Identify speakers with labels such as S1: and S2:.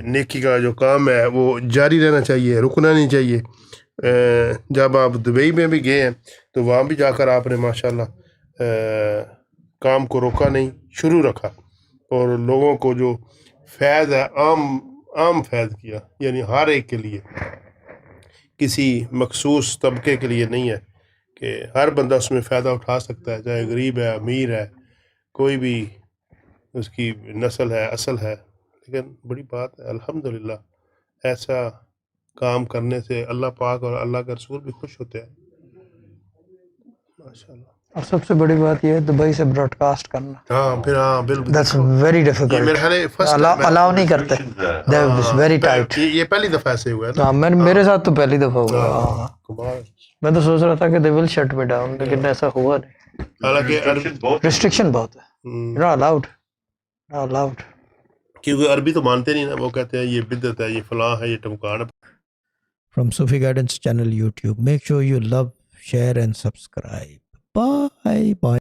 S1: نیکی کا جو کام ہے وہ جاری رہنا چاہیے، رکنا نہیں چاہیے. جب آپ دبئی میں بھی گئے ہیں تو وہاں بھی جا کر آپ نے ماشاءاللہ کام کو روکا نہیں، شروع رکھا، اور لوگوں کو جو فیض ہے عام فیض کیا، یعنی ہر ایک کے لیے، کسی مخصوص طبقے کے لیے نہیں ہے، کہ ہر بندہ اس میں فائدہ اٹھا سکتا ہے، چاہے غریب ہے، امیر ہے، کوئی بھی اس کی نسل ہے، اصل ہے. لیکن بڑی بات ہے الحمدللہ، ایسا کام کرنے سے اللہ پاک اور اللہ کے رسول بھی خوش ہوتے ہیں ماشاءاللہ.
S2: اور سب سے بڑی بات یہ ہے دبئی سے براڈ کاسٹ کرنا.
S1: ہاں پھر ہاں بالکل،
S2: دیٹس ویری ڈیفیکلٹ.
S1: میرے خیال ہے فرسٹ
S2: الاؤ نہیں کرتے، ویری ٹائٹ.
S1: یہ پہلی دفعہ ایسے ہوا ہے نا.
S2: میرے ساتھ تو پہلی دفعہ ہوا.
S1: کمال.
S2: میں تو سوچ رہا تھا کہ دے ول شٹ می ڈاؤن، لیکن ایسا ہوا نہیں.
S1: حالانکہ
S2: ریسٹرکشن بہت ہے. Allowed allowed.
S1: کیونکہ عربی تو مانتے نہیں نا، وہ کہتے ہیں یہ بدعت ہے، یہ فلاں ہے، یہ ٹمکان ہے.
S3: From Sufi Guidance channel YouTube. Make sure you love, share and subscribe. Bye.